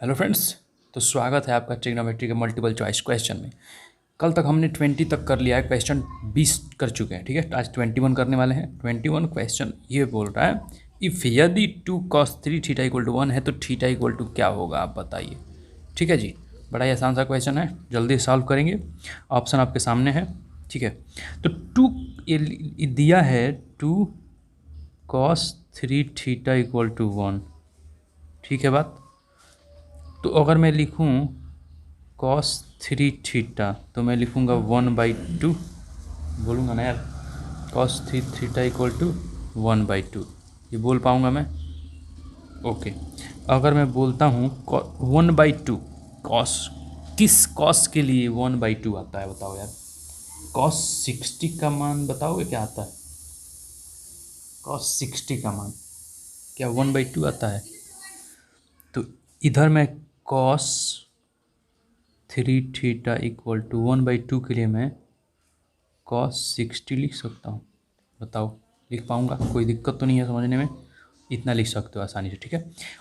Hello friends. तो स्वागत है आपका ट्रिग्नोमेट्री के मल्टीपल चॉइस क्वेश्चन में। कल तक हमने 20 तक कर लिया है, क्वेश्चन 20 कर चुके हैं। ठीक है, आज 21 करने वाले हैं। 21 क्वेश्चन ये बोल रहा है, इफ़ यदि 2 cos 3 थीटा इक्वल टू 1 है तो थीटा इक्वल टू क्या होगा, आप बताइए। ठीक है जी, बड़ा ही आसान सा क्वेश्चन है, जल्दी सॉल्व करेंगे। ऑप्शन आपके सामने है। ठीक है, तो ये दिया है 2 cos 3 थीटा इक्वल टू 1। ठीक है बात। तो अगर मैं लिखूँ cos 3 थीटा तो मैं लिखूँगा 1/2। बोलूँगा ना यार, cos 3 थीटा इक्वल टू 1/2। ये बोल पाऊँगा मैं? ओके। अगर मैं बोलता हूँ 1/2 कॉस, किस कॉस के लिए 1/2 आता है बताओ यार। cos 60 का मान बताओगे क्या आता है? cos 60 का मान क्या 1/2 आता है? तो इधर मैं cos 3 थीटा इक्वल टू 1/2 के लिए मैं cos 60 लिख सकता हूँ। बताओ, लिख पाऊँगा? कोई दिक्कत तो नहीं है समझने में? इतना लिख सकते हो आसानी से। ठीक है,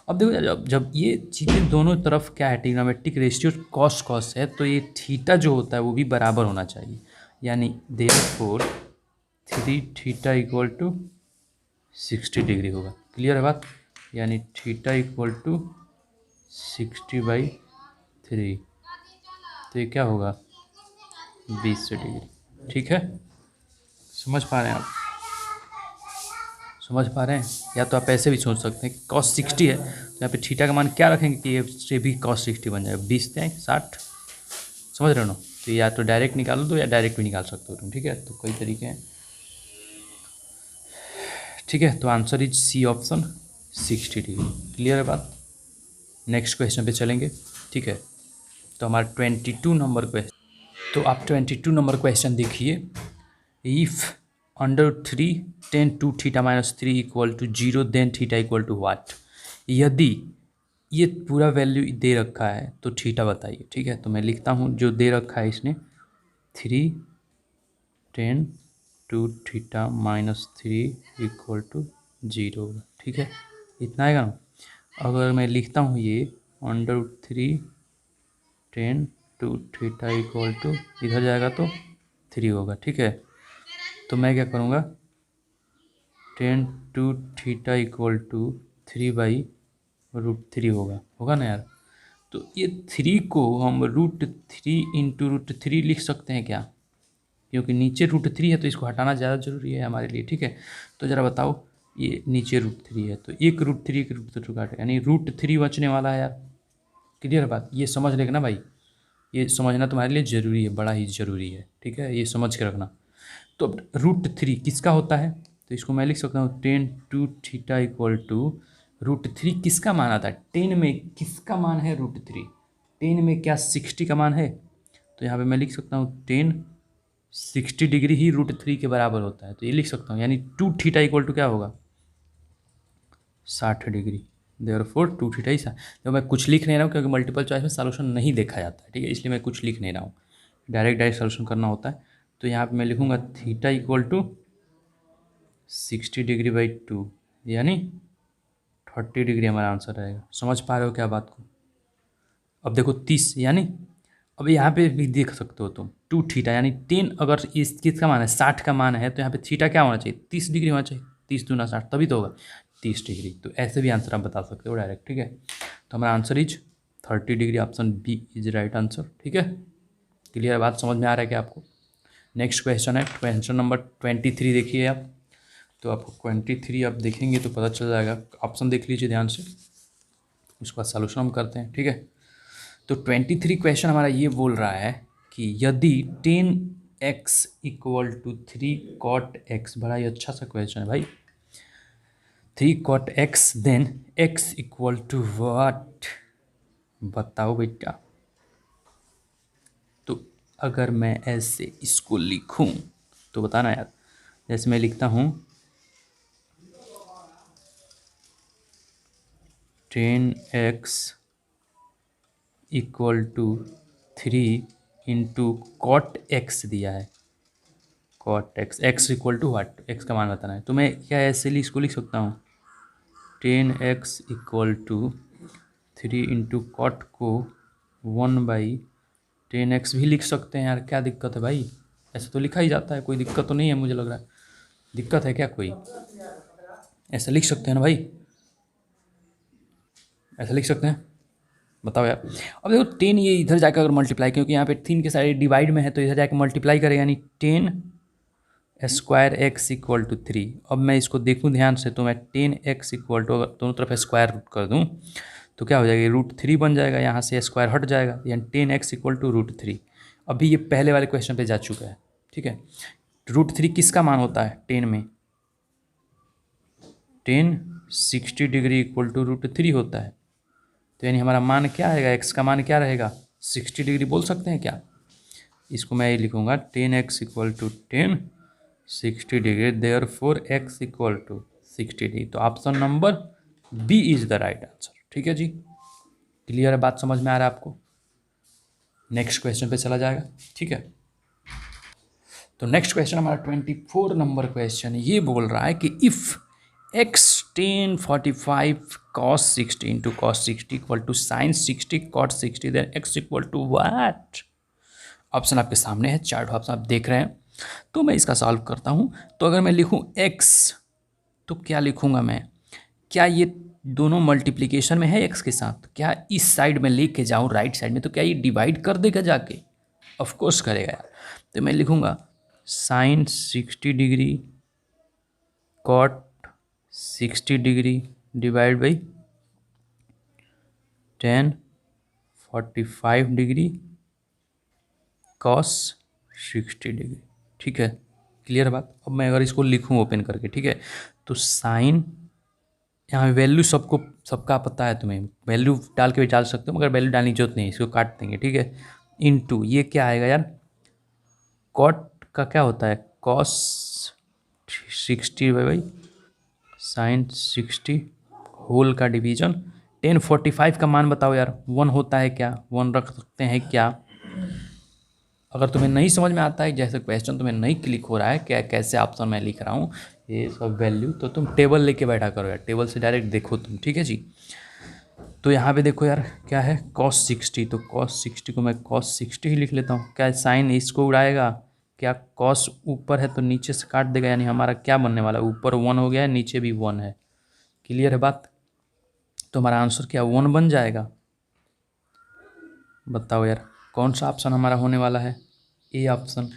अब देखो, जब ये चीज़ें दोनों तरफ क्या है, ट्रिग्नोमेट्रिक रेशियो कॉस कॉस है, तो ये थीटा जो होता है वो भी बराबर होना चाहिए। यानी therefore 3 theta equal to 60 degree होगा। क्लियर है बात? यानी थीटा इक्वल टू 60/3, तो ये क्या होगा, 20 डिग्री। ठीक है, समझ पा रहे हैं आप? समझ पा रहे हैं? या तो आप ऐसे भी सोच सकते हैं कि cos 60 है तो यहाँ पे थीटा का मान क्या रखेंगे कि ये से भी cos 60 बन जाएगा, 20 दें 60। समझ रहे हो ना? तो या तो डायरेक्ट निकाल दो या डायरेक्ट भी निकाल सकते हो तुम। ठीक है, तो कई तरीके हैं। ठीक है, तो answer is C option, 60 degree. Clear है बात? नेक्स्ट क्वेश्चन पे चलेंगे। ठीक है, तो हमारा 22 नंबर क्वेश्चन। तो आप 22 नंबर क्वेश्चन देखिए। If √3 tan 2 theta minus 3 equal to 0 then theta equal to what. यदि ये पूरा वैल्यू दे रखा है तो थीटा बताइए। ठीक है, तो मैं लिखता हूँ जो दे रखा है इसने, 3 tan 2 theta minus 3 equal to 0। ठीक है, इतना आएगा ना। अगर मैं लिखता हूँ ये √3 tan 2 थीटा इक्वल टू, इधर जाएगा तो 3 होगा। ठीक है, तो मैं क्या करूँगा, tan 2 थीटा इक्वल टू 3/√3 होगा ना यार। तो ये 3 को हम √3 इंटू √3 लिख सकते हैं क्या? क्योंकि नीचे √3 है तो इसको हटाना ज़्यादा ज़रूरी है हमारे लिए। ठीक है, तो ज़रा बताओ, ये नीचे √3 है तो एक √3 एक √3 काटे, यानी √3 बचने वाला है यार। क्लियर बात? ये समझ लेना भाई, ये समझना तुम्हारे लिए ज़रूरी है, बड़ा ही ज़रूरी है। ठीक है, ये समझ के रखना। तो अब √3 किसका होता है, तो इसको मैं लिख सकता हूँ tan 2 थीटा इक्वल टू √3 किसका मान आता है, 10 में किसका मान है √3, 10 में क्या 60 का मान है। तो यहाँ पे मैं लिख सकता हूँ tan 60 डिग्री ही √3 के बराबर होता है, तो ये लिख सकता हूँ। यानी 2 थीटा इक्वल टू क्या होगा, 60 डिग्री। देयरफॉर 2 थीटा ही तो मैं कुछ लिख नहीं रहा हूँ क्योंकि मल्टीपल चॉइस में सॉल्यूशन नहीं देखा जाता है। ठीक है, इसलिए मैं कुछ लिख नहीं रहा हूँ, डायरेक्ट डायरेक्ट सॉल्यूशन करना होता है। तो यहाँ पे मैं लिखूँगा थीटा इक्वल टू 60 डिग्री/2, यानी 30 डिग्री हमारा आंसर रहेगा। समझ पा रहे हो क्या बात को? अब देखो 30, यानी अब यहाँ पे भी देख सकते हो तुम 2 थीटा यानी 10, अगर इस किसका मान है 60 का मान है तो यहाँ पे थीटा क्या होना चाहिए, 30 डिग्री होना चाहिए। 30 दूना 60 तभी तो होगा 30 डिग्री। तो ऐसे भी आंसर आप बता सकते हो डायरेक्ट। ठीक है, तो हमारा answer is 30 degree, option B is right answer. ठीक है, क्लियर बात? समझ में आ रहा है क्या आपको? नेक्स्ट क्वेश्चन है क्वेश्चन नंबर 23। देखिए आप, तो आपको 23 आप देखेंगे तो पता चल जाएगा। ऑप्शन देख लीजिए ध्यान से, उसके बाद सॉल्यूशन हम करते हैं। ठीक है, तो 23 क्वेश्चन हमारा ये बोल रहा है कि यदि 10x equal to 3 cot x, बड़ा ही अच्छा सा क्वेश्चन है भाई। 3 cot x then x equal to what, बताओ बेटा। तो अगर मैं ऐसे इसको लिखूं तो बताना यार। जैसे मैं लिखता हूँ 10x equal to 3 into cot x दिया है, cot x, x equal to what, x का मान बताना है। तो मैं क्या ऐसे इसको लिख सकता हूँ 10x equal to 3 into cot को 1/10x भी लिख सकते हैं यार, क्या दिक्कत है भाई, ऐसे तो लिखा ही जाता है, कोई दिक्कत तो नहीं है मुझे लग रहा है। दिक्कत है क्या कोई? ऐसा लिख सकते हैं ना भाई, ऐसा लिख सकते हैं, बताओ यार। अब देखो 10 ये इधर जाकर अगर मल्टीप्लाई, क्योंकि यहाँ पे 3 के साइड डिवाइड में है तो इधर जाकर मल्टीप्लाई करेगा, यानी 10 स्क्वायर x = 3। अब मैं इसको देखूँ ध्यान से तो मैं 10x = अगर दोनों तरफ स्क्वायर रूट कर दूँ तो क्या हो जाएगा, √3 बन जाएगा, यहाँ से स्क्वायर हट जाएगा, यानी 10x = √3। अभी ये पहले वाले क्वेश्चन पे जा चुका है, ठीक है। √3 किसका मान होता है 10 में? 10 60 डिग्री = √3 होता है। तो यानी हमारा मान क्या आएगा, x का मान क्या रहेगा, 60 डिग्री बोल सकते हैं क्या? इसको मैं ये लिखूँगा 10x = 10 60 degree, therefore x = 60 degree. तो option number B is the right answer. ठीक है जी, क्लियर है, बात समझ में आ रहा है आपको? नेक्स्ट क्वेश्चन पे चला जाएगा, ठीक है। तो नेक्स्ट क्वेश्चन हमारा 24 नंबर क्वेश्चन ये बोल रहा है कि if x tan 45 cos 60 into cos 60 = sin 60 cot 60 then x = what? Option आपके सामने है, चार्ट ऑप्शन आप देख रहे हैं। तो मैं इसका सॉल्व करता हूँ। तो अगर मैं लिखूँ x, तो क्या लिखूँगा मैं, क्या ये दोनों मल्टीप्लिकेशन में है x के साथ, क्या इस साइड में लेके जाऊँ राइट साइड में तो क्या ये डिवाइड कर देगा जाके? ऑफ कोर्स करेगा यार। तो मैं लिखूँगा sin 60 degree cot 60 degree divide by tan 45 degree cos 60 degree. ठीक है, क्लियर बात। अब मैं अगर इसको लिखूँ ओपन करके, ठीक है, तो साइन, यहाँ वैल्यू सबको सबका पता है, तुम्हें वैल्यू डाल के भी डाल सकते हो, मगर वैल्यू डालने की जरूरत नहीं, इसको काट देंगे, ठीक है। इनटू ये क्या आएगा यार, कॉट का क्या होता है, कॉस 60 बाई साइन 60 होल का डिवीजन 1045 का मान बताओ यार, 1 होता है क्या, 1 रख सकते हैं क्या? अगर तुम्हें नहीं समझ में आता है, जैसे क्वेश्चन तुम्हें नहीं क्लिक हो रहा है क्या, कैसे ऑप्शन मैं लिख रहा हूँ ये सब वैल्यू, तो तुम टेबल लेके बैठा करो यार, टेबल से डायरेक्ट देखो तुम, ठीक है जी। तो यहाँ पे देखो यार क्या है, cos 60, तो cos 60 को मैं cos 60 ही लिख लेता हूँ। क्या साइन इसको उड़ाएगा क्या, cos ऊपर है तो नीचे से काट देगा, यानी हमारा क्या बनने वाला है, ऊपर 1 हो गया है, नीचे भी 1 है। क्लियर है बात? तो हमारा आंसर क्या 1 बन जाएगा। बताओ यार कौन सा ऑप्शन हमारा होने वाला है, ए ऑप्शन।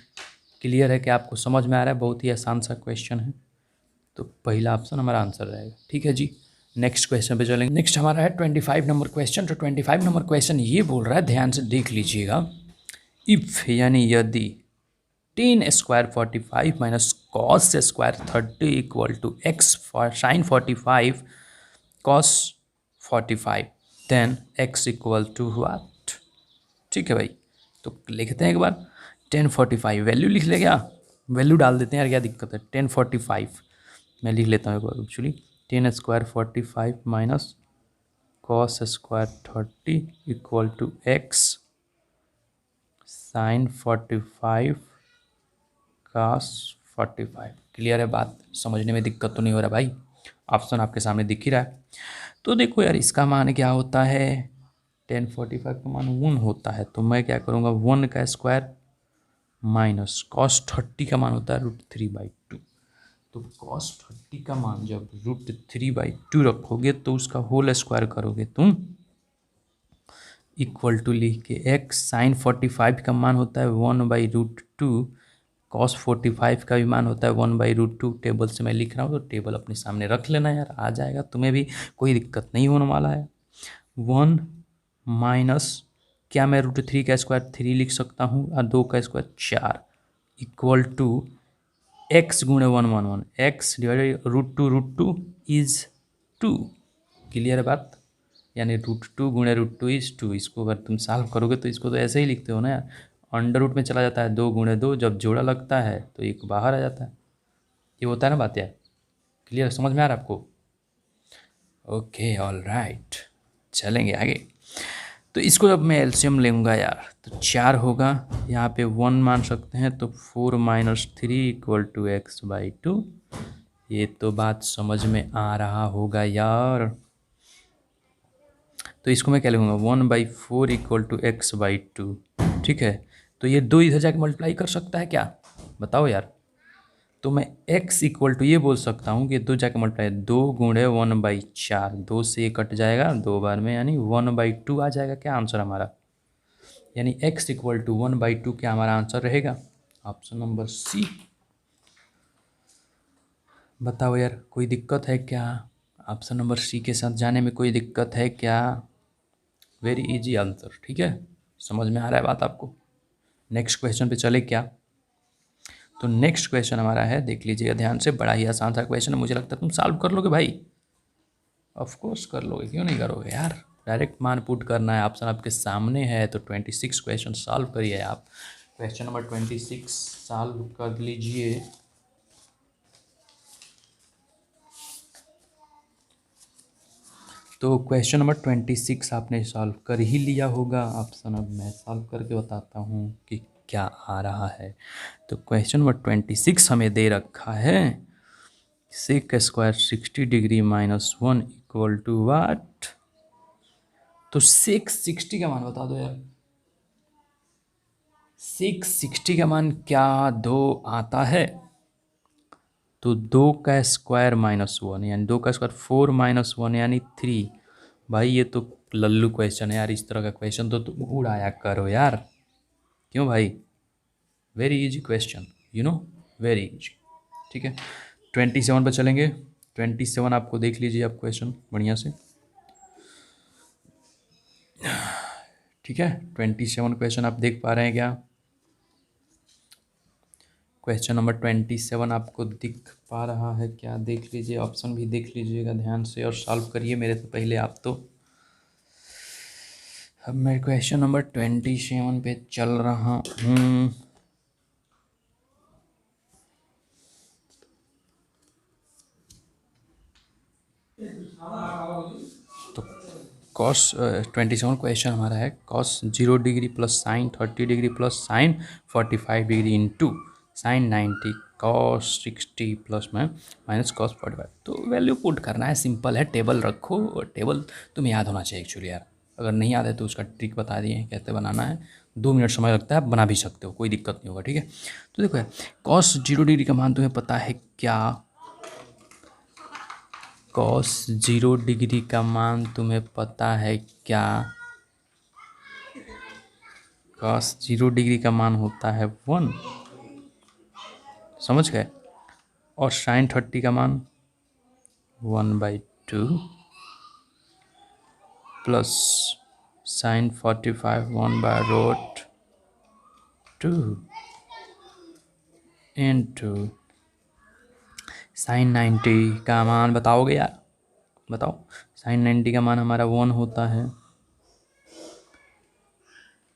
क्लियर है कि आपको समझ में आ रहा है, बहुत ही आसान सा क्वेश्चन है। तो पहला ऑप्शन हमारा आंसर रहेगा, ठीक है जी। नेक्स्ट क्वेश्चन पे चलेंगे। नेक्स्ट हमारा है 25 नंबर क्वेश्चन। तो 25 नंबर क्वेश्चन ये बोल रहा है, ध्यान से देख लीजिएगा, इफ़ यानी यदि 10 square 45 minus cos square 30 = x for sine 45 cos 45 then x = what. ठीक है भाई, तो लिखते हैं एक बार 1045 वैल्यू लिख ले, क्या वैल्यू डाल देते हैं यार, क्या दिक्कत है। 1045 मैं लिख लेता हूँ एक बार actually, 10 square 45 minus cos square 30 = x sin 45 cos 45। Clear है बात, समझने में दिक्कत तो नहीं हो रहा भाई? ऑप्शन आपके सामने दिख ही रहा है। तो देखो यार इसका मान क्या होता है, 1045 का मान 1 होता है, तो मैं क्या करूँगा 1 का स्क्वायर माइनस कॉस 30 का मान होता है √3/2। तो कॉस 30 का मान जब √3/2 रखोगे तो उसका होल स्क्वायर करोगे तुम, इक्वल टू लिख के एक्स साइन 45 का मान होता है 1/√2, कॉस 45 का भी मान होता है 1/√2। टेबल से मैं लिख रहा हूँ तो टेबल अपने सामने रख लेना यार, आ जाएगा, तुम्हें भी कोई दिक्कत नहीं होने वाला है। 1 माइनस क्या, मैं √3 का स्क्वायर 3 लिख सकता हूँ और 2 का स्क्वायर 4 इक्वल टू एक्स गुणे 1 एक्स डिवाइडेड √2 इज 2। क्लियर है बात, यानी √2 गुणे √2 इज 2। इसको अगर तुम सॉल्व करोगे तो इसको तो ऐसे ही लिखते हो ना यार, अंडर रूट में चला जाता है, 2 गुणे 2 जब जोड़ा लगता है तो एक बाहर आ जाता है, ये होता है ना बात यार। क्लियर, समझ में आ रहा है आपको? ओके ऑल राइट, चलेंगे आगे। तो इसको जब मैं एलसीएम लूँगा यार तो 4 होगा, यहाँ पे 1 मान सकते हैं, तो 4 - 3 = x/2। ये तो बात समझ में आ रहा होगा यार। तो तो इसको मैं क्या लिखूँगा 1/4 इक्वल टू x/2। ठीक है, तो ये 2 इधर जाके मल्टीप्लाई कर सकता है क्या, बताओ यार। तो मैं x इक्वल टू ये बोल सकता हूँ कि 2 जाके मल्टीप्लाई 2 गुणे 1/4, 2 से ये कट जाएगा 2 बार में, यानी 1/2 आ जाएगा क्या आंसर हमारा। यानी x इक्वल टू 1/2 क्या हमारा आंसर रहेगा, ऑप्शन नंबर सी। बताओ यार कोई दिक्कत है क्या, ऑप्शन नंबर सी के साथ जाने में कोई दिक्कत है क्या। वेरी इजी आंसर, ठीक है, समझ में आ रहा है बात आपको। नेक्स्ट क्वेश्चन पे चले क्या। तो नेक्स्ट क्वेश्चन हमारा है, देख लीजिएगा ध्यान से, बड़ा ही आसान सा क्वेश्चन है, मुझे लगता है तुम सॉल्व कर लोगे भाई। ऑफ कोर्स कर लोगे, क्यों नहीं करोगे यार। डायरेक्ट मान पुट करना है, ऑप्शन आपके सामने है, तो 26 क्वेश्चन सॉल्व करिए आप। क्वेश्चन नंबर 26 सॉल्व कर लीजिए। तो क्वेश्चन नंबर 26 आपने सॉल्व कर ही लिया होगा ऑप्शन, अब मैं सॉल्व करके बताता हूँ कि क्या आ रहा है। तो क्वेश्चन नंबर 26 हमें दे रखा है sec square 60 degree -1 equal to what. तो सेक 60 का मान बता दो यार। सेक 60 का मान क्या 2 आता है, तो 2 का स्क्वायर -1 यानी 2 का स्क्वायर 4 -1 यानी 3। भाई ये तो लल्लू क्वेश्चन है यार, इस तरह का क्वेश्चन तो तुम उड़ाया करो यार, क्यों भाई। Very easy question, you know, very easy. ठीक है, 27 पर चलेंगे। 27 आपको देख लीजिए आप क्वेश्चन बढ़िया से। ठीक है, 27 क्वेश्चन आप देख पा रहे हैं क्या। क्वेश्चन नंबर 27 आपको दिख पा रहा है क्या, देख लीजिए, ऑप्शन भी देख लीजिएगा ध्यान से और सॉल्व करिए मेरे से पहले आप। तो अब मैं क्वेश्चन नंबर 27 पे चल रहा हूँ। तो कॉस 27 क्वेश्चन हमारा है, cos 0 degree plus sign 30 degree plus sign 45 degree into sine 90 cos 60 plus में माइनस कॉस 45। तो वैल्यू पुट करना है, सिंपल है, टेबल रखो, और टेबल तुम्हें याद होना चाहिए एक्चुअली यार। अगर नहीं याद है तो उसका ट्रिक बता दिए कैसे बनाना है, 2 मिनट समय लगता है, आप बना भी सकते हो, कोई दिक्कत नहीं होगा। ठीक है, तो देखो यार, कॉस 0 डिग्री का मान तुम्हें पता है क्या, कॉस 0 डिग्री का मान तुम्हें पता है क्या, कॉस 0 डिग्री का मान होता है 1, समझ गए। और साइन 30 का मान 1/2 प्लस साइन 45 1/√2 इंटू साइन 90 का मान बताओगे यार, बताओ। साइन 90 का मान हमारा 1 होता है,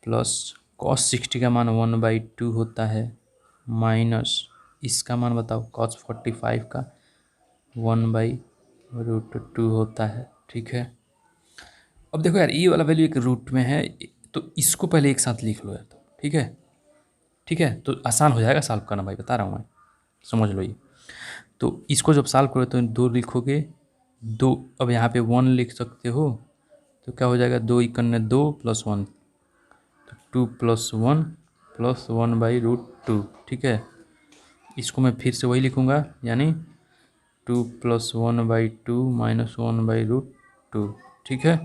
प्लस कॉस 60 का मान 1/2 होता है, माइनस इसका मान बताओ कॉस 45 का 1/√2 होता है। ठीक है, अब देखो यार, ये वाला वैल्यू एक रूट में है, तो इसको पहले एक साथ लिख लो यार, तो ठीक है। ठीक है, तो आसान हो जाएगा सॉल्व करना भाई, बता रहा हूँ मैं, समझ लो ये। तो इसको जब सॉल्व करो तो 2 लिखोगे, 2, अब यहाँ पे 1 लिख सकते हो, तो क्या हो जाएगा 2 इक्यानवे 2 प्लस 1, तो 2 प्लस 1 प्लस 1/√2। ठीक है, इसको मैं फिर से वही लिखूँगा, यानी 2 प्लस 1/2 माइनस 1/√2। ठीक है,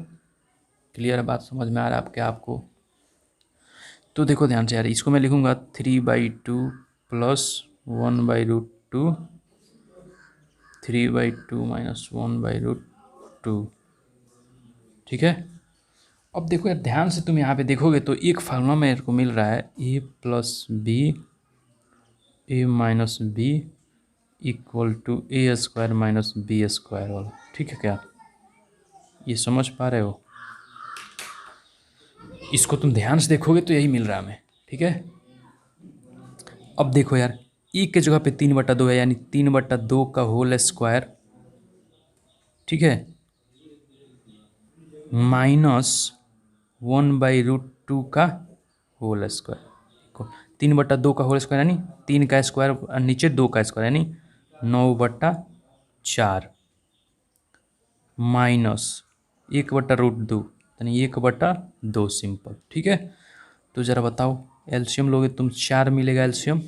क्लियर है बात, समझ में आ रहा है आपके आपको। तो देखो ध्यान से यार, इसको मैं लिखूँगा 3/2 प्लस 1/√2, 3/2 माइनस 1/√2। ठीक है, अब देखो यार ध्यान से, तुम यहाँ पे देखोगे तो एक फार्मूला मेरे को मिल रहा है, a plus B A minus B equal to A square minus B square वाला। ठीक है क्या, ये समझ पा रहे हो, इसको तुम ध्यान से देखोगे तो यही मिल रहा है हमें। ठीक है, अब देखो यार, e के जगह पे 3/2 है, यानी 3/2 का होल स्क्वायर, ठीक है, माइनस 1/√2 का होल स्क्वायर। 3/2 का होल स्क्वायर यानी 3 का स्क्वायर और नीचे 2 का स्क्वायर यानी 9/4 माइनस 1/√2 यानी 1/2 सिंपल। ठीक है, तो ज़रा बताओ एलसीएम लोगे तुम 4 मिलेगा एलसीएम,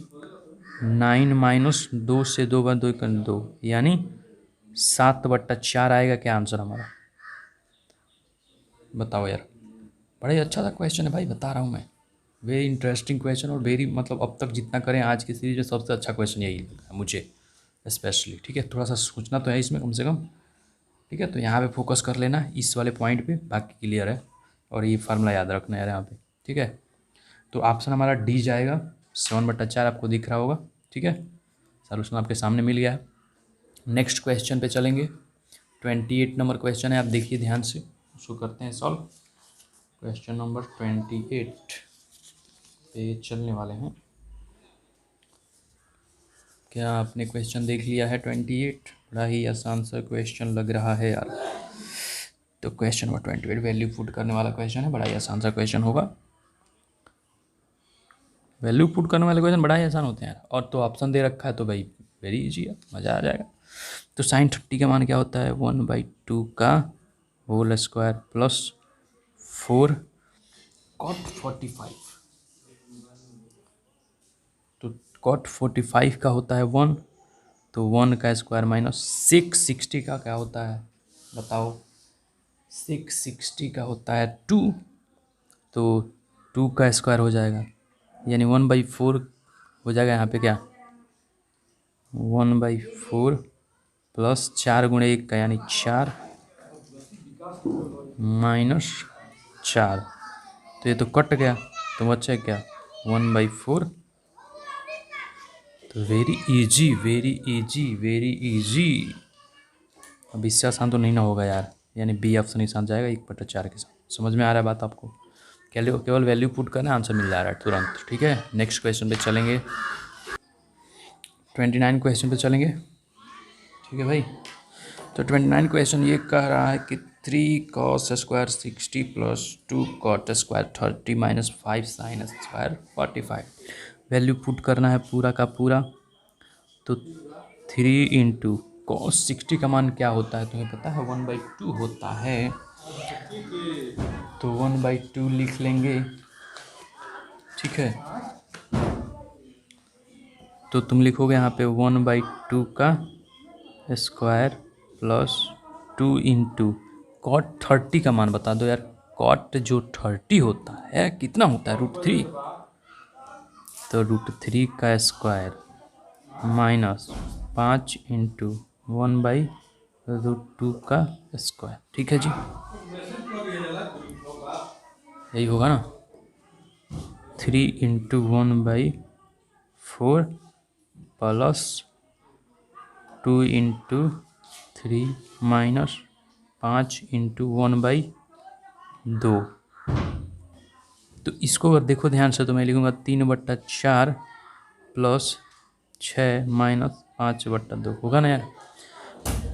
9 माइनस 2 से 2 बार 2 कर 2 यानी 7/4 आएगा क्या आंसर हमारा? बताओ यार, बड़ा ही अच्छा सा क्वेश्चन है भाई, बता रहा हूँ मैं। वेरी इंटरेस्टिंग क्वेश्चन और वेरी मतलब अब तक जितना करें आज की सीरीज में सबसे अच्छा क्वेश्चन यही लगा है मुझे स्पेशली। ठीक है, थोड़ा सा सोचना तो है इसमें कम से कम। ठीक है, तो यहाँ पे फोकस कर लेना इस वाले पॉइंट पे, बाकी क्लियर है। और ये फार्मूला याद रखना है यहाँ पे। ठीक है, तो ऑप्शन हमारा डी जाएगा, 7/4 आपको दिख रहा होगा। ठीक है, सॉल्यूशन आपके सामने मिल गया है। नेक्स्ट क्वेश्चन पे चलेंगे। 28 नंबर क्वेश्चन है, आप देखिए ध्यान से, उसको करते हैं सॉल्व। क्वेश्चन नंबर 28 पे चलने वाले हैं। क्या आपने क्वेश्चन देख लिया है? 28 बड़ा ही आसान सा क्वेश्चन लग रहा है यार। तो क्वेश्चन नंबर 28 वैल्यू पुट करने वाला क्वेश्चन है, बड़ा ही आसान सा क्वेश्चन होगा। वैल्यू पुट करने वाले क्वेश्चन बड़ा ही आसान होते हैं यार, और तो ऑप्शन दे रखा है तो भाई वेरी इजी है, मज़ा आ जाएगा। तो sin 30 का मान क्या होता है? 1/2 का होल स्क्वायर प्लस 4 cot 45। तो cot 45 का होता है 1, तो 1 का स्क्वायर माइनस 660 का क्या होता है बताओ? 660 का होता है 2, तो 2 का स्क्वायर हो जाएगा यानी 1/4 हो जाएगा यहाँ पे क्या? 1/4 प्लस 4 × 1 का यानी 4 माइनस 4, तो ये तो कट गया, तो बचा क्या? 1/4। तो very easy very easy very easy. अब इससे आसान तो नहीं ना होगा यार, यानी बी ऑप्शन आसान जाएगा 1/4 के साथ। समझ में आ रहा है बात आपको? केवल वैल्यू पुट करना, आंसर मिल जा रहा है तुरंत। ठीक है, नेक्स्ट क्वेश्चन पे चलेंगे। 29 क्वेश्चन पे चलेंगे। ठीक है भाई, तो 29 क्वेश्चन ये कह रहा है कि 3 cos square 60 plus 2 cot square 30 minus 5 sin square 45। Value put करना है पूरा का पूरा। तो 3 इंटू cos 60 का मान क्या होता है तुम्हें पता है? 1/2 होता है, तो 1/2 लिख लेंगे। ठीक है, तो तुम लिखोगे यहाँ पे 1/2 का स्क्वायर प्लस 2 इंटू कॉट 30 का मान बता दो यार। कॉट जो 30 होता है कितना होता है? √3, तो √3 का स्क्वायर माइनस 5 इंटू 1/√2 का स्क्वायर। ठीक है जी, यही होगा ना? 3 into 1/4 plus 2 into 3 minus 5 into 1/2। तो इसको अगर देखो ध्यान से तो मैं लिखूँगा 3/4 प्लस 6 माइनस 5/2 होगा ना यार।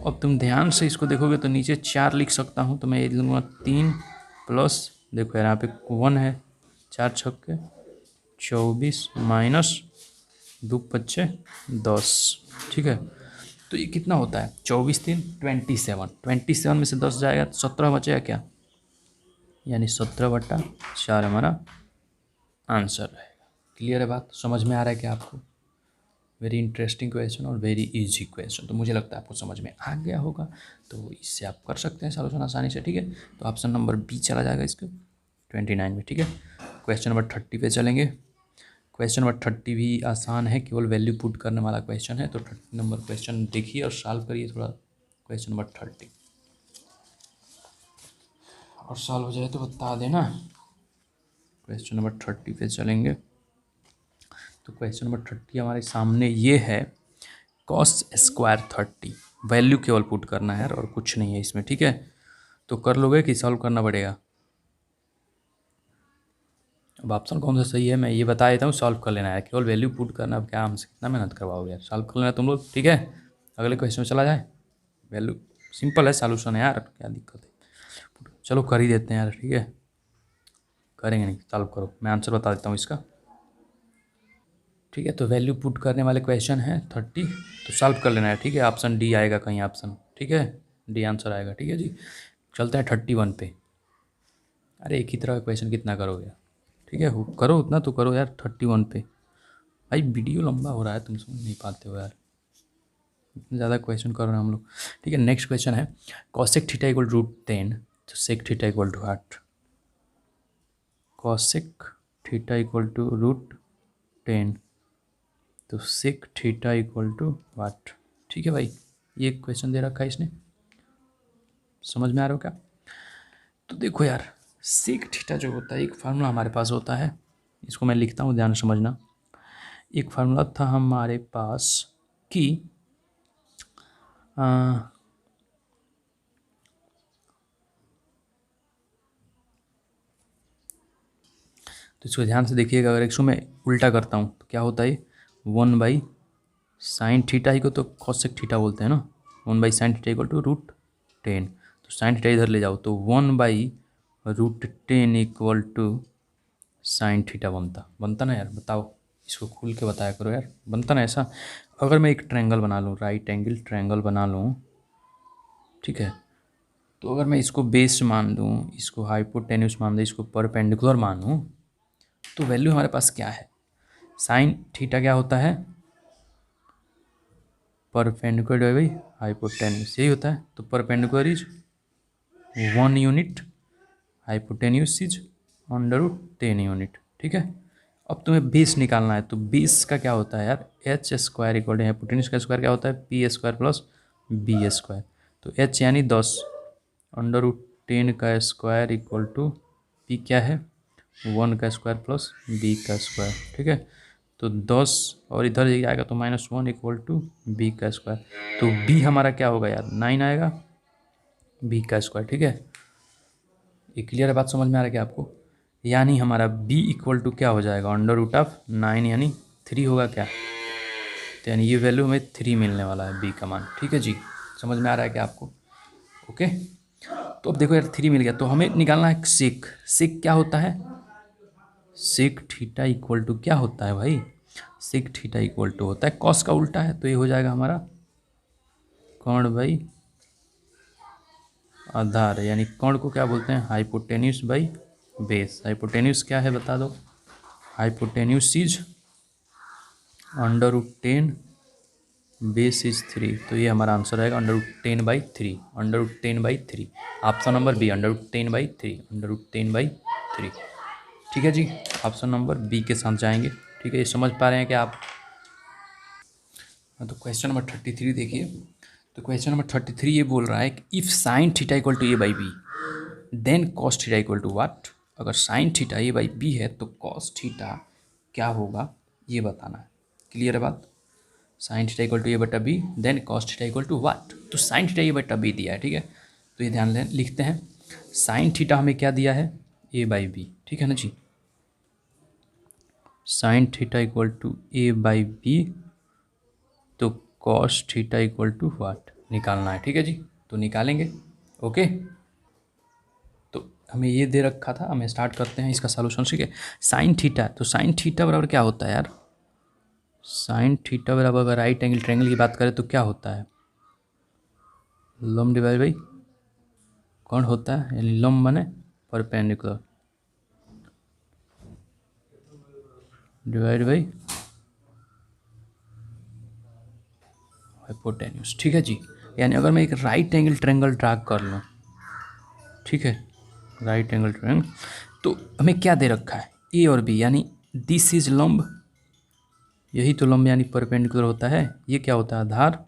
अब तुम ध्यान से इसको देखोगे तो नीचे 4 लिख सकता हूँ, तो मैं ये लूँगा 3 प्लस, देखो यार यहाँ पे 1 है, 4 छक्के 24 माइनस 2 पच्चे 10। ठीक है, तो ये कितना होता है? 24 3 27 में से 10 जाएगा तो 17 बचेगा क्या? यानी 17/4 हमारा आंसर रहेगा। क्लियर है बात? समझ में आ रहा है क्या आपको? वेरी इंटरेस्टिंग क्वेश्चन और वेरी इजी क्वेश्चन, तो मुझे लगता है आपको समझ में आ गया होगा। तो इससे आप कर सकते हैं सॉल्यूशन आसानी से। ठीक है, तो ऑप्शन नंबर बी चला जाएगा इसको 29 में। ठीक है, क्वेश्चन नंबर 30 पे चलेंगे। क्वेश्चन नंबर 30 भी आसान है, केवल वैल्यू पुट करने वाला क्वेश्चन है। तो 30 नंबर क्वेश्चन देखिए और सॉल्व करिए थोड़ा। क्वेश्चन नंबर 30 और सॉल्व हो जाए तो बता देना। क्वेश्चन नंबर 30 पे चलेंगे। तो क्वेश्चन नंबर 30 हमारे सामने ये है, cos स्क्वायर 30। वैल्यू केवल पुट करना है और कुछ नहीं है इसमें। ठीक है, तो कर लोगे कि सॉल्व करना पड़ेगा? अब ऑप्शन कौन सा सही है मैं ये बता देता हूँ, सॉल्व कर लेना है, केवल वैल्यू पुट करना। अब क्या हमसे कितना मेहनत करवाओगे यार, सॉल्व कर लेना तुम लोग। ठीक है, अगले क्वेश्चन में चला जाए। वैल्यू सिंपल है, सॉल्यूशन है यार, क्या दिक्कत है? चलो कर ही देते हैं यार। ठीक है, करेंगे नहीं, सॉल्व करो, मैं आंसर बता देता हूँ इसका। ठीक है, तो वैल्यू पुट करने वाले क्वेश्चन है 30, तो सॉल्व कर लेना है। ठीक है, ऑप्शन डी आएगा कहीं ऑप्शन। ठीक है, डी आंसर आएगा। ठीक है जी, चलते हैं 31 पे। अरे एक ही तरह का क्वेश्चन कितना करोगे? ठीक है, करो उतना तो करो यार। 31 पे भाई वीडियो लंबा हो रहा है, तुम समझ नहीं पाते हो यार, इतना ज़्यादा क्वेश्चन कर रहे हैं हम लोग। ठीक है, नेक्स्ट क्वेश्चन है कॉसेक थीटा इक्वल रूट 10 तो sec theta equal to what? Cosec theta equal to root 10 तो sec theta equal to what? ठीक है भाई, ये क्वेश्चन दे रखा है इसने, समझ में आ रहा हो क्या? तो देखो यार, सेक थीटा जो होता है एक फार्मूला हमारे पास होता है, इसको मैं लिखता हूँ, ध्यान से समझना। एक फार्मूला था हमारे पास कि तो इसको ध्यान से देखिएगा, अगर इसको मैं उल्टा करता हूँ तो क्या होता है? 1 बाई साइन थीटा ही को तो कॉसेक थीटा बोलते हैं ना। 1 by sine theta equal to root 10, तो साइन थीटा इधर ले जाओ तो 1/√10 इक्वल टू साइन थीटा बनता ना यार? बताओ, इसको खुल के बताया करो यार, बनता ना ऐसा? अगर मैं एक ट्रायंगल बना लूँ, राइट एंगल ट्रायंगल बना लूँ, ठीक है, तो अगर मैं इसको बेस मान दूँ, इसको हाइपोटेन्यूस मान दूँ, इसको परपेंडिकुलर मानूँ, तो वैल्यू हमारे पास क्या है? साइन थीटा क्या होता है? परपेंडिकुलर डिवाइड बाई हाइपोटेन्यूस, यही होता है। तो perpendicular is 1 unit, hypotenuse is √10 unit. ठीक है, अब तुम्हें बेस निकालना है, तो बेस का क्या होता है यार? H square equal to hypotenuse का स्क्वायर क्या होता है? P square plus B square. तो एच यानी 10, √10 का स्क्वायर इक्वल टू पी क्या है? 1 का स्क्वायर प्लस बी का स्क्वायर। ठीक है, तो 10 और इधर आएगा तो -1 इक्वल टू बी का स्क्वायर। तो बी हमारा क्या होगा यार? 9 आएगा बी का स्क्वायर। ठीक है, ये क्लियर है बात? समझ में आ रहा है क्या आपको? यानी हमारा b इक्वल टू क्या हो जाएगा? √9 यानी 3 होगा क्या? तो यानी ये वैल्यू हमें 3 मिलने वाला है b का मान। ठीक है जी, समझ में आ रहा है क्या आपको? ओके, तो अब देखो यार 3 मिल गया, तो हमें निकालना है सेक। सेक क्या होता है? सेक थीटा इक्वल टू क्या होता है भाई? सेक थीटा इक्वल टू होता है कॉस का उल्टा है, तो ये हो जाएगा हमारा कर्ण बाई आधार, यानी कर्ण को क्या बोलते हैं? Hypotenuse by base. हाइपोटेन्यूस क्या है बता दो? हाइपोटेन्यूस इज √10 बेस इज 3, तो ये हमारा आंसर आएगा √10/3, √10/3। Option number B, √10/3, √10/3। ठीक है जी, ऑप्शन नंबर बी के साथ जाएंगे। ठीक है, ये समझ पा रहे हैं क्या आप? हाँ, तो क्वेश्चन नंबर 33 देखिए। तो क्वेश्चन नंबर 33 ये बोल रहा है कि if sine theta equal to a/b then cos theta equal to what? अगर साइन थीटा a/b है तो कॉस थीटा क्या होगा, ये बताना है। क्लियर है बात? Sine theta equal to a/b then cos theta equal to what? तो साइन थीटा a/b दिया है, ठीक है, तो ये ध्यान लें, लिखते हैं। साइन थीटा हमें क्या दिया है? a/b, ठीक है ना जी। Sin theta equal to a/b तो cos theta equal to what निकालना है। ठीक है जी, तो निकालेंगे। ओके, तो हमें ये दे रखा था, हमें स्टार्ट करते हैं इसका सॉल्यूशन। ठीक है, साइन थीटा, तो साइन थीटा बराबर क्या होता है यार? साइन थीटा बराबर, अगर राइट एंगल ट्रायंगल की बात करें तो क्या होता है? लंब डिवाइड बाई कौन होता है, यानी लंब माने परपेंडिकुलर डिवाइड बाई हाइपोटेन्यूस। ठीक है जी, यानी अगर मैं एक राइट एंगल ट्रायंगल ड्रा कर लूँ, ठीक है, राइट एंगल ट्रायंगल, तो हमें क्या दे रखा है? ए और बी, यानी दिस इज लंब, यही तो लंब यानी परपेंडिकुलर होता है। ये क्या होता है? आधार,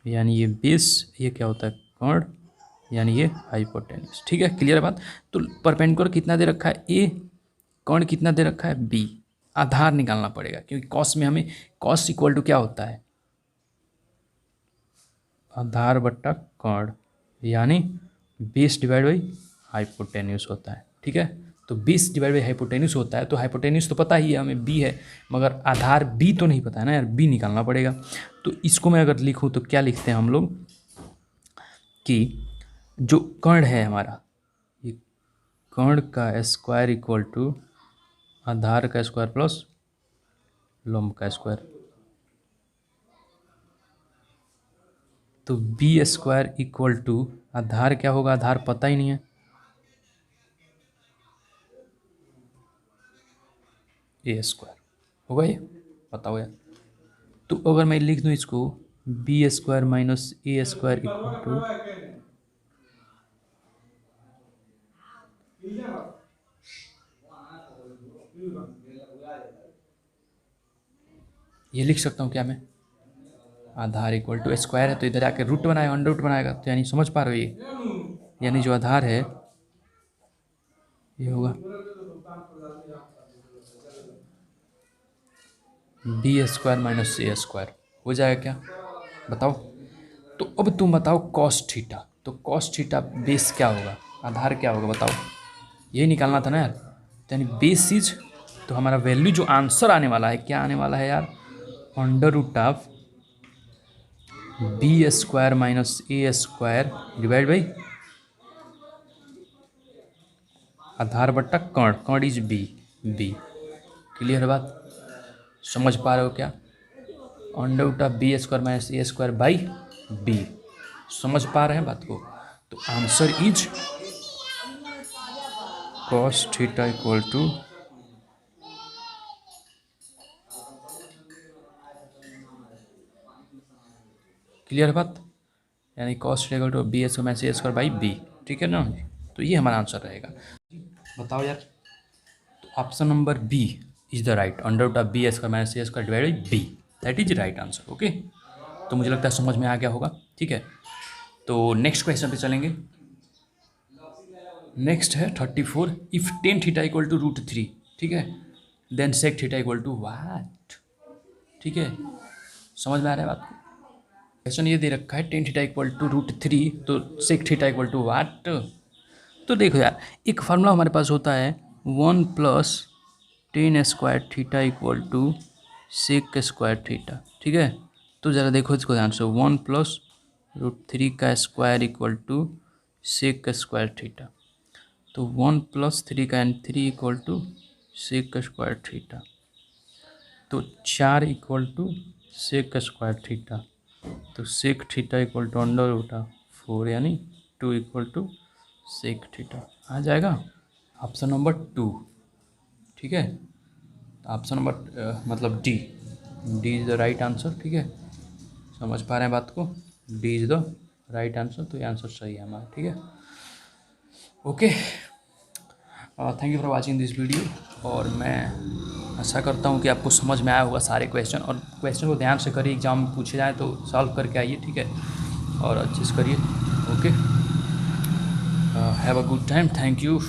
यानी ये बेस। ये क्या होता है? कर्ण, यानी ये हाइपोटेन्यूस। ठीक है, क्लियर बात? तो परपेंडिकुलर कितना दे रखा है? ए। कर्ण कितना दे रखा है? बी। आधार निकालना पड़ेगा, क्योंकि कॉस में हमें कॉस इक्वल टू क्या होता है? आधार बट्टा कर्ण, यानी बेस डिवाइड बाई हाइपोटेन्यूस होता है। ठीक है, तो बेस डिवाइड बाई हाइपोटेन्यूस होता है, तो हाइपोटेन्यूस तो पता ही है हमें बी है, मगर आधार बी तो नहीं पता है ना यार, बी निकालना पड़ेगा। तो इसको मैं अगर लिखूँ तो क्या लिखते हैं हम लोग कि जो कर्ण है हमारा, ये कर्ण का स्क्वायर इक्वल टू आधार का स्क्वायर प्लस लंब का स्क्वायर। तो बी स्क्वायर इक्वल टू आधार क्या होगा? आधार पता ही नहीं है, ए स्क्वायर होगा ये, बताओ यार। तो अगर मैं लिख दूँ इसको B square minus A square equal to, ये लिख सकता हूँ क्या मैं, आधार इक्वल टू स्क्वायर है तो इधर आके रूट बनाएगा, अंडर रूट बनाएगा, तो यानी समझ पा रहे हो ये, यानी जो आधार है ये होगा B square minus A square, हो जाएगा क्या बताओ। तो अब तुम बताओ कॉस थीटा, तो कॉस थीटा बेस क्या होगा, आधार क्या होगा बताओ, यही निकालना था ना यार। तो यानी बेस इज, तो हमारा वैल्यू जो आंसर आने वाला है क्या आने वाला है यार, under root of B square minus A square divide by आधार बट्टा कर्ण, कर्ण इज बी, बी। क्लियर है बात, समझ पा रहे हो क्या, under root of B square minus A square by B, समझ पा रहे हैं बात को। तो answer is cos theta equal to clear है बात, यानी cos theta equal to B square minus A square by B, ठीक है ना। तो ये हमारा आंसर रहेगा, बताओ यार। तो option number B is the right, under root of B square minus A square divide by B, that is right answer. Okay, तो मुझे लगता है समझ में आ गया होगा, ठीक है। तो नेक्स्ट क्वेश्चन पे चलेंगे। नेक्स्ट है 34, if tan theta equal to root three, ठीक है, then sec theta equal to what, ठीक है, समझ में आ रहा है बात। क्वेश्चन ये दे रखा है tan theta equal to root three, तो sec theta equal to what. तो देखो यार, एक फार्मूला हमारे पास होता है 1 plus tan square theta equal to sec square theta, ठीक है। तो ज़रा देखो इसको ध्यान से, 1 प्लस रूट थ्री का square equal to sec square theta, तो 1 प्लस थ्री का and three equal to sec square theta, तो 4 equal to sec square theta, तो sec theta equal to under root of 4, यानी 2 इक्वल टू सेक थीटा आ जाएगा, option number 2, ठीक है। Option number मतलब D, D is the right answer, ठीक है, समझ पा रहे हैं बात को, D is the right answer, तो ये आंसर सही है हमारा, ठीक है। Okay, thank you for watching this video, और मैं आशा करता हूँ कि आपको समझ में आया होगा सारे क्वेश्चन, और क्वेश्चन को ध्यान से करिए, एग्जाम में पूछे जाए तो सॉल्व करके आइए, ठीक है, और अच्छे से करिए। Okay, have a good time, thank you.